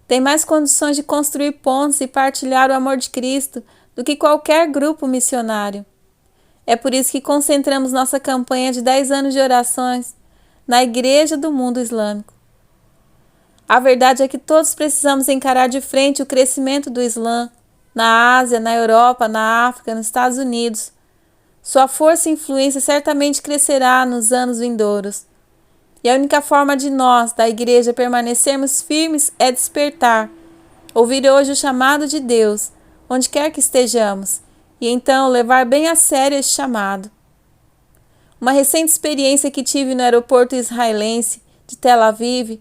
S1: Têm mais condições de construir pontes e partilhar o amor de Cristo do que qualquer grupo missionário. É por isso que concentramos nossa campanha de 10 anos de orações na Igreja do Mundo Islâmico. A verdade é que todos precisamos encarar de frente o crescimento do Islã na Ásia, na Europa, na África, nos Estados Unidos. Sua força e influência certamente crescerá nos anos vindouros. E a única forma de nós, da Igreja, permanecermos firmes é despertar, ouvir hoje o chamado de Deus, onde quer que estejamos, e então levar bem a sério este chamado. Uma recente experiência que tive no aeroporto israelense de Tel Aviv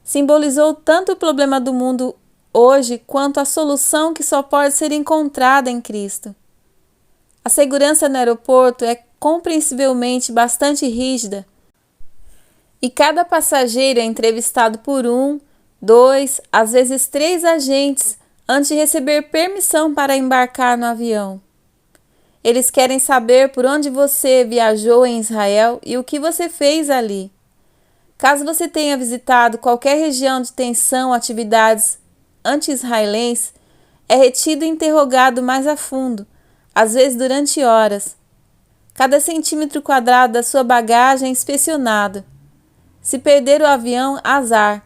S1: simbolizou tanto o problema do mundo hoje quanto a solução que só pode ser encontrada em Cristo. A segurança no aeroporto é compreensivelmente bastante rígida e cada passageiro é entrevistado por 1, 2, às vezes 3 agentes antes de receber permissão para embarcar no avião. Eles querem saber por onde você viajou em Israel e o que você fez ali. Caso você tenha visitado qualquer região de tensão ou atividades anti-israelenses, é retido e interrogado mais a fundo, às vezes durante horas. Cada centímetro quadrado da sua bagagem é inspecionado. Se perder o avião, azar.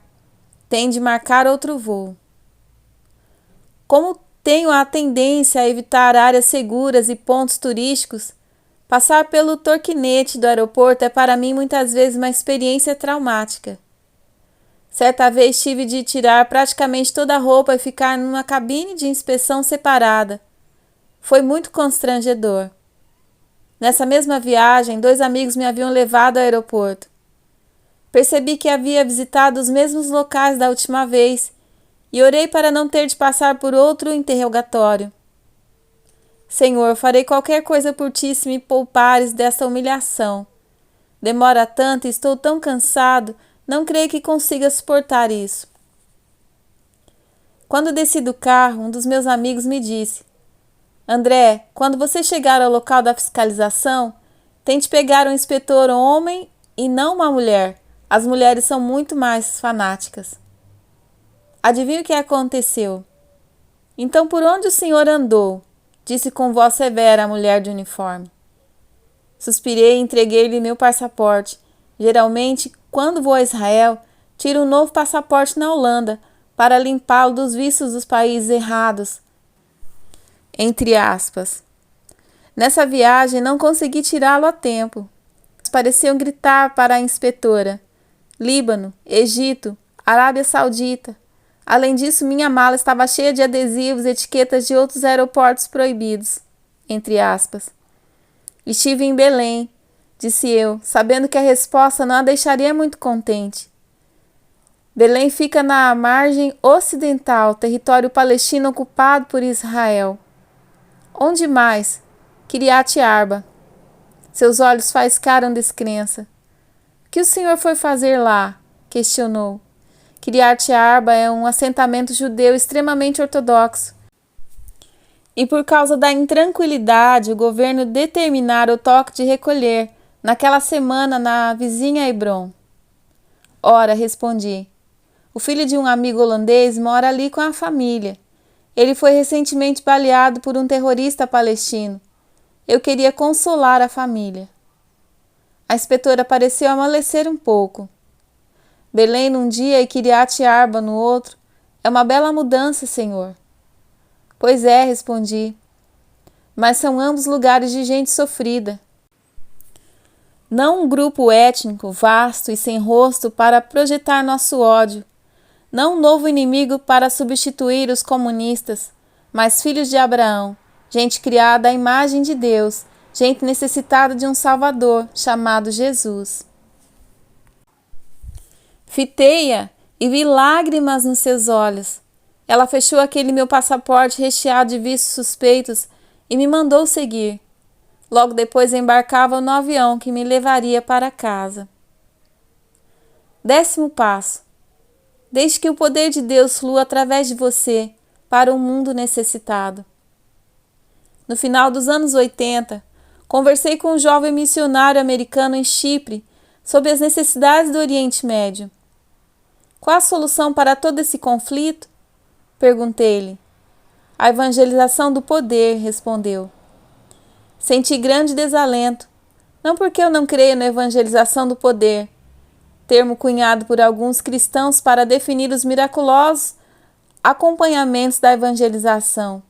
S1: Tem de marcar outro voo. Como tenho a tendência a evitar áreas seguras e pontos turísticos, passar pelo torquinete do aeroporto é para mim muitas vezes uma experiência traumática. Certa vez tive de tirar praticamente toda a roupa e ficar numa cabine de inspeção separada. Foi muito constrangedor. Nessa mesma viagem, 2 amigos me haviam levado ao aeroporto. Percebi que havia visitado os mesmos locais da última vez e orei para não ter de passar por outro interrogatório. Senhor, farei qualquer coisa por ti se me poupares dessa humilhação. Demora tanto e estou tão cansado, não creio que consiga suportar isso. Quando desci do carro, um dos meus amigos me disse: André, quando você chegar ao local da fiscalização, tente pegar um inspetor homem e não uma mulher. As mulheres são muito mais fanáticas. Adivinha o que aconteceu? Então por onde o senhor andou? Disse com voz severa a mulher de uniforme. Suspirei e entreguei-lhe meu passaporte. Geralmente, quando vou a Israel, tiro um novo passaporte na Holanda para limpá-lo dos vícios dos países errados. Entre aspas. Nessa viagem não consegui tirá-lo a tempo. Pareciam gritar para a inspetora. Líbano, Egito, Arábia Saudita. Além disso, minha mala estava cheia de adesivos e etiquetas de outros aeroportos proibidos, entre aspas. Estive em Belém, disse eu, sabendo que a resposta não a deixaria muito contente. Belém fica na margem ocidental, território palestino ocupado por Israel. Onde mais? Kiryat Arba. Seus olhos faiscaram descrença. O que o senhor foi fazer lá? Questionou. Kiryat Arba é um assentamento judeu extremamente ortodoxo. E por causa da intranquilidade, o governo determinara o toque de recolher naquela semana na vizinha Hebron. Ora, respondi, o filho de um amigo holandês mora ali com a família. Ele foi recentemente baleado por um terrorista palestino. Eu queria consolar a família. A inspetora pareceu amolecer um pouco. Belém num dia e Kiryat Arba no outro. É uma bela mudança, senhor. Pois é, respondi. Mas são ambos lugares de gente sofrida. Não um grupo étnico vasto e sem rosto para projetar nosso ódio. Não um novo inimigo para substituir os comunistas, mas filhos de Abraão, gente criada à imagem de Deus, gente necessitada de um Salvador, chamado Jesus. Fitei-a e vi lágrimas nos seus olhos. Ela fechou aquele meu passaporte recheado de vícios suspeitos e me mandou seguir. Logo depois embarcava no avião que me levaria para casa. 10º passo. Deixe que o poder de Deus flua através de você para um mundo necessitado. No final dos anos 80, conversei com um jovem missionário americano em Chipre sobre as necessidades do Oriente Médio. Qual a solução para todo esse conflito? Perguntei-lhe. A evangelização do poder, respondeu. Senti grande desalento, não porque eu não creio na evangelização do poder, termo cunhado por alguns cristãos para definir os miraculosos acompanhamentos da evangelização,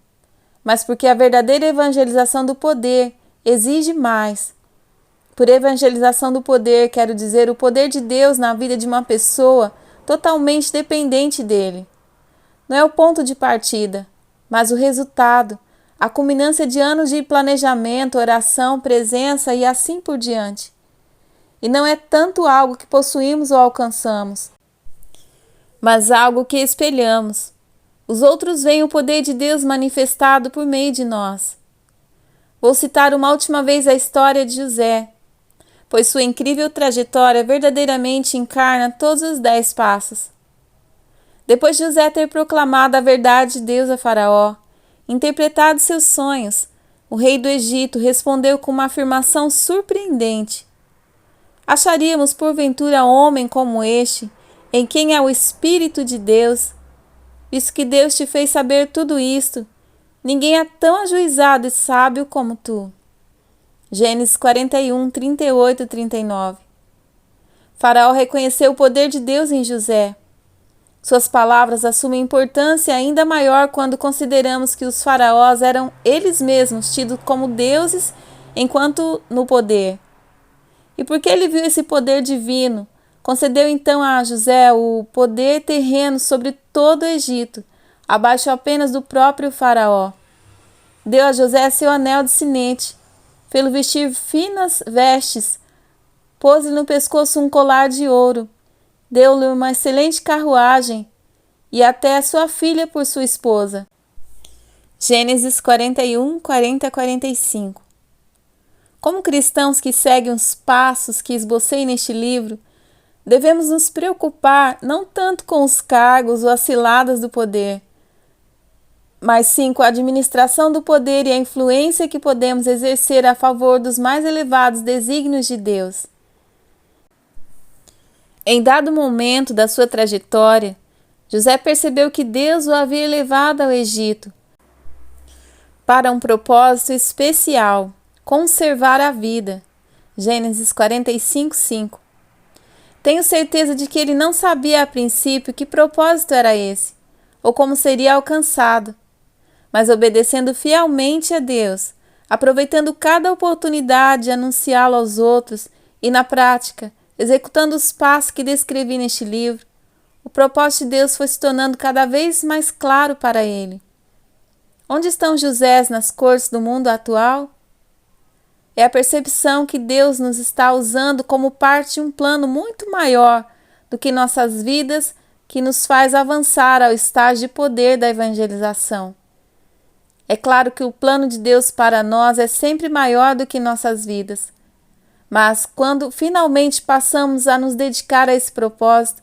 S1: mas porque a verdadeira evangelização do poder exige mais. Por evangelização do poder, quero dizer o poder de Deus na vida de uma pessoa totalmente dependente dele. Não é o ponto de partida, mas o resultado, a culminância de anos de planejamento, oração, presença e assim por diante. E não é tanto algo que possuímos ou alcançamos, mas algo que espelhamos. Os outros veem o poder de Deus manifestado por meio de nós. Vou citar uma última vez a história de José, pois sua incrível trajetória verdadeiramente encarna todos os 10 passos. Depois de José ter proclamado a verdade de Deus a Faraó, interpretado seus sonhos, o rei do Egito respondeu com uma afirmação surpreendente. Acharíamos porventura homem como este, em quem há o Espírito de Deus? Visto que Deus te fez saber tudo isto, ninguém é tão ajuizado e sábio como tu. Gênesis 41, 38 e 39. Faraó reconheceu o poder de Deus em José. Suas palavras assumem importância ainda maior quando consideramos que os faraós eram eles mesmos tidos como deuses enquanto no poder. E porque ele viu esse poder divino, concedeu então a José o poder terreno sobre todo o Egito, abaixo apenas do próprio faraó. Deu a José seu anel de sinete, fê-lo vestir finas vestes, pôs-lhe no pescoço um colar de ouro, deu-lhe uma excelente carruagem e até a sua filha por sua esposa. Gênesis 41, 40 a 45. Como cristãos que seguem os passos que esbocei neste livro, devemos nos preocupar não tanto com os cargos ou as ciladas do poder, mas sim com a administração do poder e a influência que podemos exercer a favor dos mais elevados desígnios de Deus. Em dado momento da sua trajetória, José percebeu que Deus o havia elevado ao Egito para um propósito especial, conservar a vida. Gênesis 45, 5. Tenho certeza de que ele não sabia a princípio que propósito era esse, ou como seria alcançado, mas obedecendo fielmente a Deus, aproveitando cada oportunidade de anunciá-lo aos outros e, na prática, executando os passos que descrevi neste livro, o propósito de Deus foi se tornando cada vez mais claro para ele. Onde estão Josés nas cortes do mundo atual? É a percepção que Deus nos está usando como parte de um plano muito maior do que nossas vidas, que nos faz avançar ao estágio de poder da evangelização. É claro que o plano de Deus para nós é sempre maior do que nossas vidas, mas quando finalmente passamos a nos dedicar a esse propósito,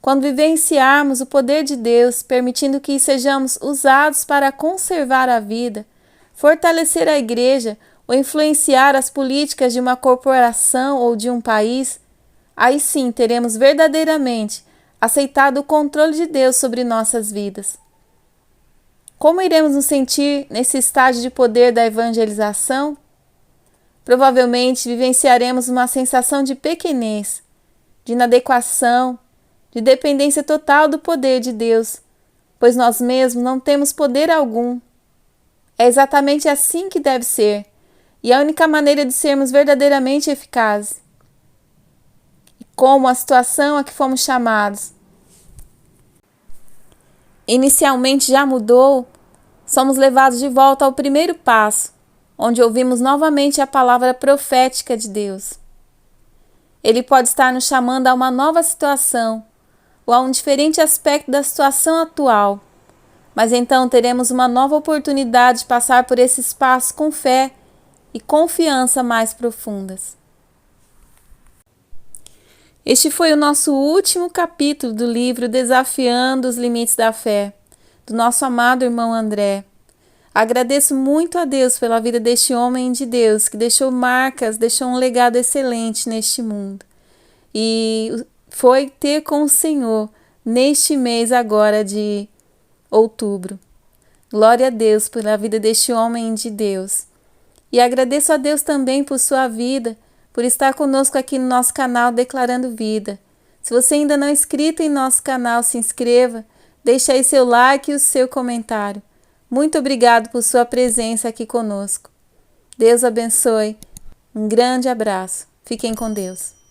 S1: quando vivenciarmos o poder de Deus, permitindo que sejamos usados para conservar a vida, fortalecer a igreja ou influenciar as políticas de uma corporação ou de um país, aí sim teremos verdadeiramente aceitado o controle de Deus sobre nossas vidas. Como iremos nos sentir nesse estágio de poder da evangelização? Provavelmente vivenciaremos uma sensação de pequenez, de inadequação, de dependência total do poder de Deus, pois nós mesmos não temos poder algum. É exatamente assim que deve ser, e a única maneira de sermos verdadeiramente eficazes. E como a situação a que fomos chamados inicialmente já mudou, somos levados de volta ao primeiro passo, onde ouvimos novamente a palavra profética de Deus. Ele pode estar nos chamando a uma nova situação, ou a um diferente aspecto da situação atual, mas então teremos uma nova oportunidade de passar por esse espaço com fé e confiança mais profundas. Este foi o nosso último capítulo do livro Desafiando os Limites da Fé, do nosso amado irmão André. Agradeço muito a Deus pela vida deste homem de Deus, que deixou marcas, deixou um legado excelente neste mundo. E foi ter com o Senhor neste mês agora de outubro. Glória a Deus pela vida deste homem de Deus. E agradeço a Deus também por sua vida, por estar conosco aqui no nosso canal Declarando Vida. Se você ainda não é inscrito em nosso canal, se inscreva, deixe aí seu like e o seu comentário. Muito obrigado por sua presença aqui conosco. Deus abençoe. Um grande abraço. Fiquem com Deus.